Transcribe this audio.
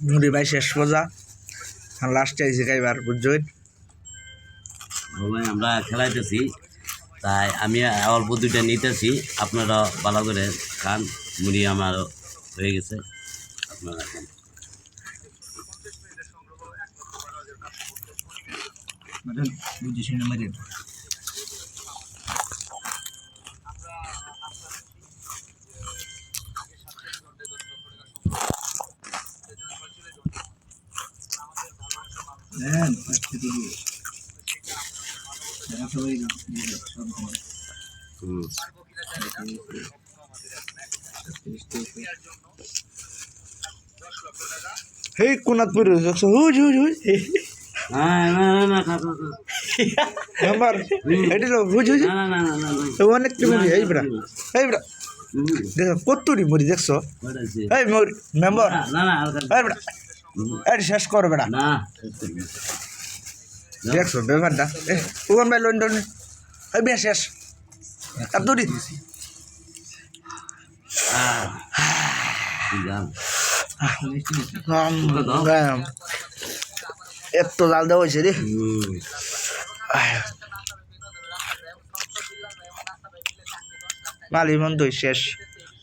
মুড়ি ভাই শেষ মজা লাস্টে আইসি খাইবার বুঝছেন ভাই আমরা খেলাইতেছি তাই আমি অল্প দুইটা নিতেছি আপনারা ভালো করে খান মুড়ি আমার হয়ে গেছে আপনারা খান বুঝিস না মারি Hei, kunat biru, so huj. Gambar, ini loh, huj. One ekti muri, hey bra. Dekho, kotturi muri dekho. Hey muri, member. Hey bra. Hey, শেষ কর bra. দেখছো ব্যাপারটা ওখান ভাই লন্ডন এই বেশ শেষ আব্দুরি এত জাল দেওয়া হয়েছে রে মালি মন তো শেষ